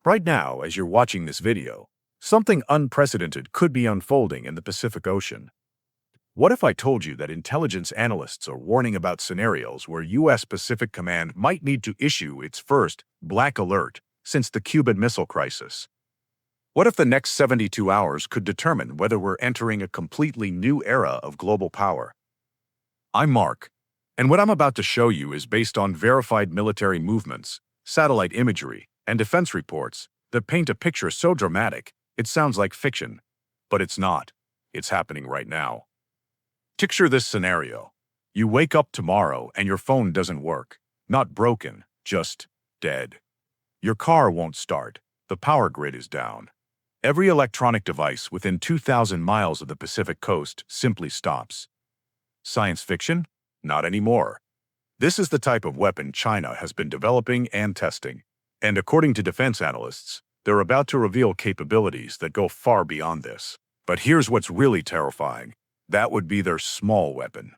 Right now, as you're watching this video, something unprecedented could be unfolding in the Pacific Ocean. What if I told you that intelligence analysts are warning about scenarios where U.S. Pacific Command might need to issue its first black alert since the Cuban Missile Crisis? What if the next 72 hours could determine whether we're entering a completely new era of global power? I'm Mark, and what I'm about to show you is based on verified military movements, satellite imagery, and defense reports that paint a picture so dramatic it sounds like fiction. But it's not. It's happening right now. Picture this scenario. You wake up tomorrow and your phone doesn't work. Not broken, just dead. Your car won't start. The power grid is down. Every electronic device within 2,000 miles of the Pacific coast simply stops. Science fiction? Not anymore. This is the type of weapon China has been developing and testing. And according to defense analysts, they're about to reveal capabilities that go far beyond this. But here's what's really terrifying. That would be their small weapon.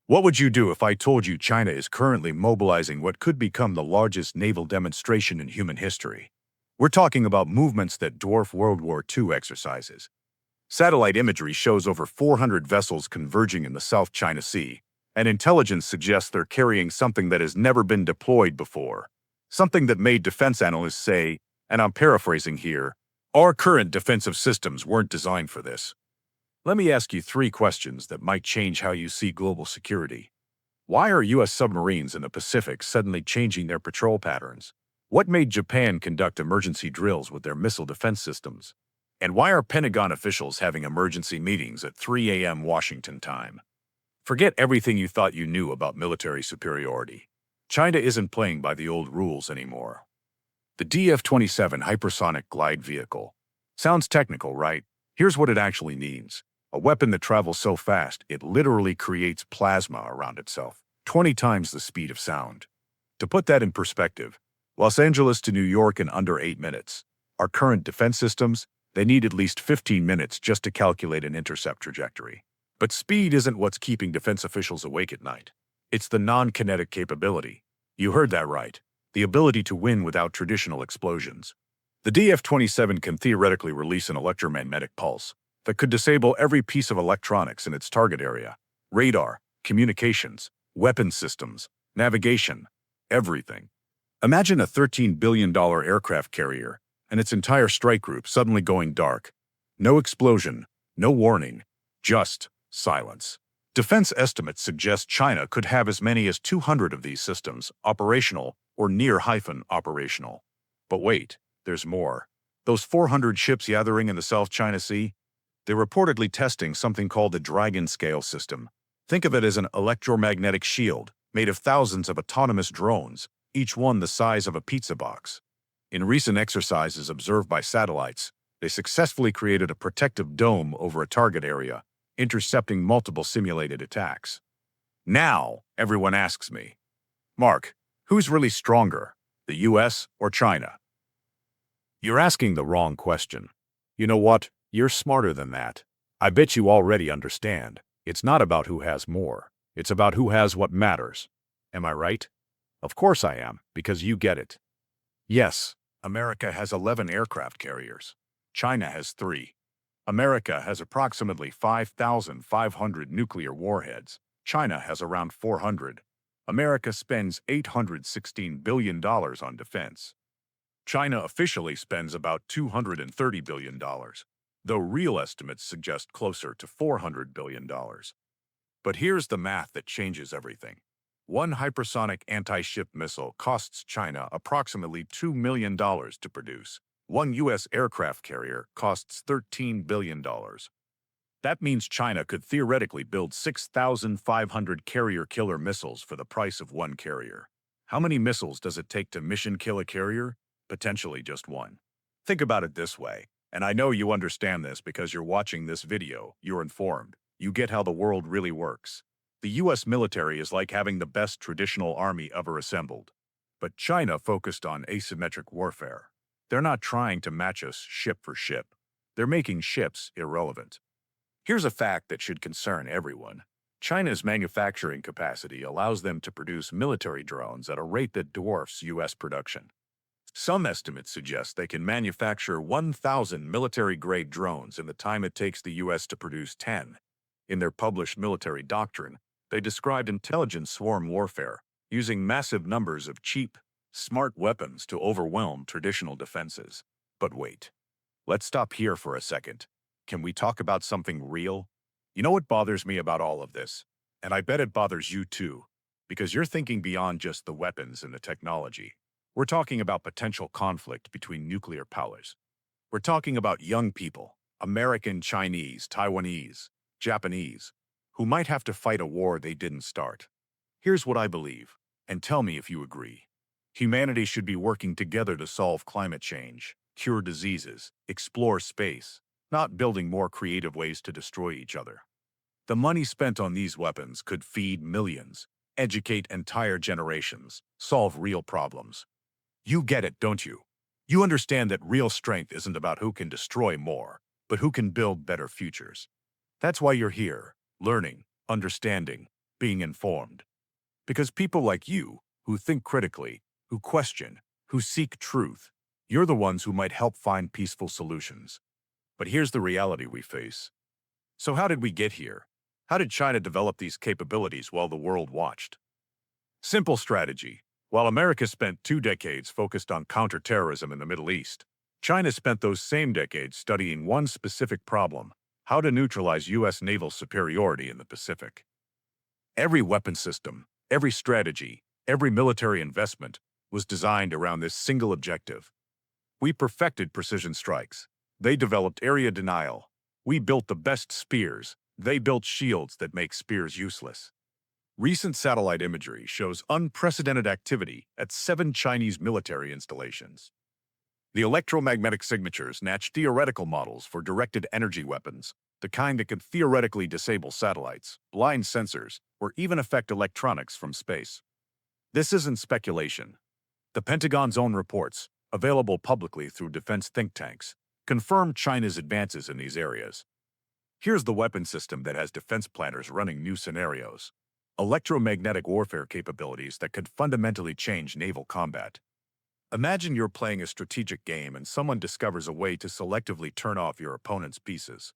What would you do if I told you China is currently mobilizing what could become the largest naval demonstration in human history? We're talking about movements that dwarf World War II exercises. Satellite imagery shows over 400 vessels converging in the South China Sea, and intelligence suggests they're carrying something that has never been deployed before. Something that made defense analysts say, and I'm paraphrasing here, our current defensive systems weren't designed for this. Let me ask you 3 questions that might change how you see global security. Why are U.S. submarines in the Pacific suddenly changing their patrol patterns? What made Japan conduct emergency drills with their missile defense systems? And why are Pentagon officials having emergency meetings at 3 a.m. Washington time? Forget everything you thought you knew about military superiority. China isn't playing by the old rules anymore. The DF-27 hypersonic glide vehicle. Sounds technical, right? Here's what it actually means. A weapon that travels so fast, it literally creates plasma around itself, 20 times the speed of sound. To put that in perspective, Los Angeles to New York in under 8 minutes. Our current defense systems, they need at least 15 minutes just to calculate an intercept trajectory. But speed isn't what's keeping defense officials awake at night. It's the non-kinetic capability. You heard that right. The ability to win without traditional explosions. The DF-27 can theoretically release an electromagnetic pulse that could disable every piece of electronics in its target area. Radar, communications, weapons systems, navigation, everything. Imagine a $13 billion aircraft carrier and its entire strike group suddenly going dark. No explosion, no warning, just silence. Defense estimates suggest China could have as many as 200 of these systems operational or near-operational. But wait, there's more. Those 400 ships gathering in the South China Sea? They're reportedly testing something called the Dragon Scale system. Think of it as an electromagnetic shield made of thousands of autonomous drones, each one the size of a pizza box. In recent exercises observed by satellites, they successfully created a protective dome over a target area, intercepting multiple simulated attacks. Now, everyone asks me, Mark, who's really stronger, the US or China? You're asking the wrong question. You know what? You're smarter than that. I bet you already understand. It's not about who has more. It's about who has what matters. Am I right? Of course I am, because you get it. Yes, America has 11 aircraft carriers. China has 3. America has approximately 5,500 nuclear warheads. China has around 400. America spends $816 billion on defense. China officially spends about $230 billion, though real estimates suggest closer to $400 billion. But here's the math that changes everything. One hypersonic anti-ship missile costs China approximately $2 million to produce. One U.S. aircraft carrier costs $13 billion. That means China could theoretically build 6,500 carrier-killer missiles for the price of one carrier. How many missiles does it take to mission-kill a carrier? Potentially just one. Think about it this way, and I know you understand this because you're watching this video, you're informed. You get how the world really works. The U.S. military is like having the best traditional army ever assembled. But China focused on asymmetric warfare. They're not trying to match us ship for ship. They're making ships irrelevant. Here's a fact that should concern everyone. China's manufacturing capacity allows them to produce military drones at a rate that dwarfs U.S. production. Some estimates suggest they can manufacture 1,000 military-grade drones in the time it takes the U.S. to produce 10. In their published military doctrine, they described intelligent swarm warfare, using massive numbers of cheap, smart weapons to overwhelm traditional defenses. But wait, let's stop here for a second. Can we talk about something real? You know what bothers me about all of this? And I bet it bothers you too, because you're thinking beyond just the weapons and the technology. We're talking about potential conflict between nuclear powers. We're talking about young people, American, Chinese, Taiwanese, Japanese, who might have to fight a war they didn't start. Here's what I believe, and tell me if you agree. Humanity should be working together to solve climate change, cure diseases, explore space, not building more creative ways to destroy each other. The money spent on these weapons could feed millions, educate entire generations, solve real problems. You get it, don't you? You understand that real strength isn't about who can destroy more, but who can build better futures. That's why you're here, learning, understanding, being informed. Because people like you, who think critically, who question, who seek truth, you're the ones who might help find peaceful solutions. But here's the reality we face. So how did we get here? How did China develop these capabilities while the world watched? Simple strategy. While America spent 2 decades focused on counterterrorism in the Middle East, China spent those same decades studying one specific problem: how to neutralize U.S. naval superiority in the Pacific. Every weapon system, every strategy, every military investment was designed around this single objective. We perfected precision strikes. They developed area denial. We built the best spears. They built shields that make spears useless. Recent satellite imagery shows unprecedented activity at 7 Chinese military installations. The electromagnetic signatures match theoretical models for directed energy weapons, the kind that could theoretically disable satellites, blind sensors, or even affect electronics from space. This isn't speculation. The Pentagon's own reports, available publicly through defense think tanks, confirm China's advances in these areas. Here's the weapon system that has defense planners running new scenarios: electromagnetic warfare capabilities that could fundamentally change naval combat. Imagine you're playing a strategic game and someone discovers a way to selectively turn off your opponent's pieces.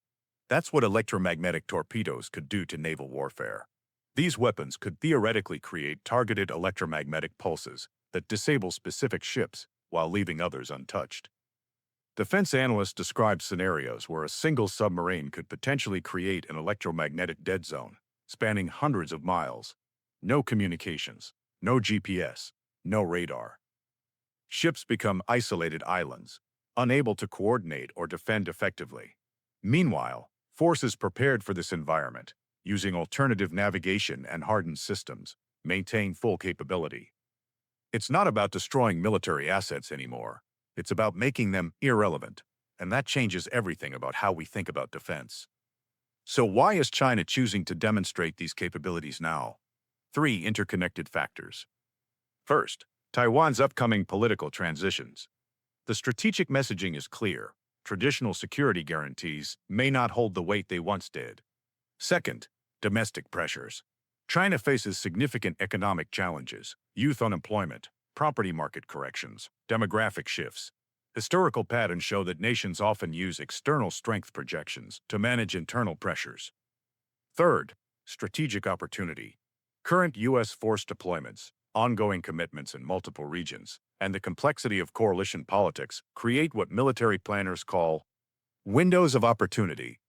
That's what electromagnetic torpedoes could do to naval warfare. These weapons could theoretically create targeted electromagnetic pulses that disable specific ships while leaving others untouched. Defense analysts describe scenarios where a single submarine could potentially create an electromagnetic dead zone, spanning hundreds of miles. No communications, no GPS, no radar. Ships become isolated islands, unable to coordinate or defend effectively. Meanwhile, forces prepared for this environment, using alternative navigation and hardened systems, maintain full capability. It's not about destroying military assets anymore. It's about making them irrelevant, and that changes everything about how we think about defense. So why is China choosing to demonstrate these capabilities now? 3 interconnected factors. First, Taiwan's upcoming political transitions. The strategic messaging is clear. Traditional security guarantees may not hold the weight they once did. Second, domestic pressures. China faces significant economic challenges: youth unemployment, property market corrections, demographic shifts. Historical patterns show that nations often use external strength projections to manage internal pressures. Third, strategic opportunity. Current U.S. force deployments, ongoing commitments in multiple regions, and the complexity of coalition politics create what military planners call windows of opportunity.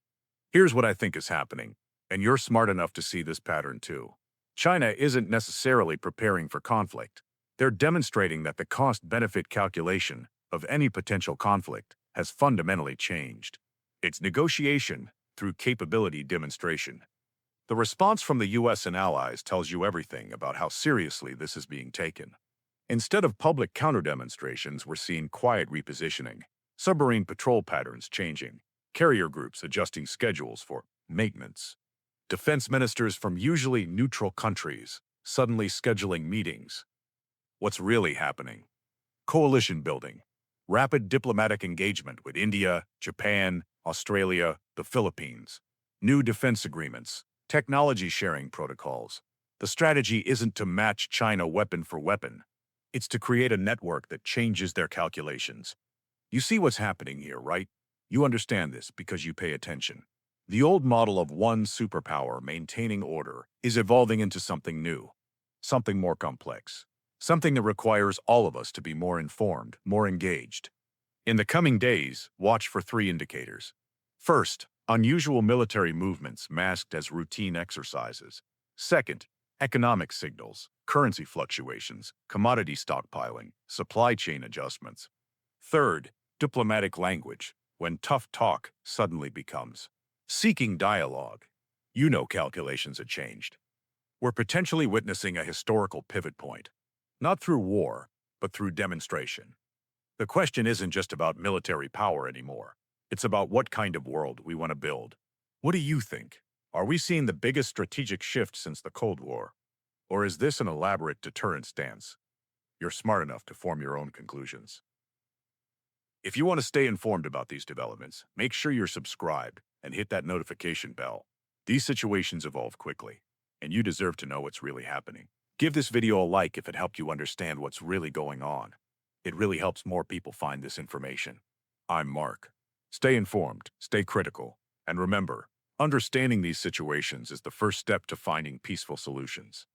Here's what I think is happening, and you're smart enough to see this pattern too. China isn't necessarily preparing for conflict. They're demonstrating that the cost-benefit calculation of any potential conflict has fundamentally changed. It's negotiation through capability demonstration. The response from the U.S. and allies tells you everything about how seriously this is being taken. Instead of public counter-demonstrations, we're seeing quiet repositioning, submarine patrol patterns changing, carrier groups adjusting schedules for maintenance, defense ministers from usually neutral countries suddenly scheduling meetings. What's really happening? Coalition building, rapid diplomatic engagement with India, Japan, Australia, the Philippines, new defense agreements, technology sharing protocols. The strategy isn't to match China weapon for weapon. It's to create a network that changes their calculations. You see what's happening here, right? You understand this because you pay attention. The old model of one superpower maintaining order is evolving into something new, something more complex, something that requires all of us to be more informed, more engaged. In the coming days, watch for three indicators. First, unusual military movements masked as routine exercises. Second, economic signals, currency fluctuations, commodity stockpiling, supply chain adjustments. Third, diplomatic language, when tough talk suddenly becomes seeking dialogue. You know calculations had changed. We're potentially witnessing a historical pivot point, not through war, but through demonstration. The question isn't just about military power anymore. It's about what kind of world we want to build. What do you think? Are we seeing the biggest strategic shift since the Cold War? Or is this an elaborate deterrent stance? You're smart enough to form your own conclusions. If you want to stay informed about these developments, make sure you're subscribed and hit that notification bell. These situations evolve quickly, and you deserve to know what's really happening. Give this video a like if it helped you understand what's really going on. It really helps more people find this information. I'm Mark. Stay informed, stay critical, and remember, understanding these situations is the first step to finding peaceful solutions.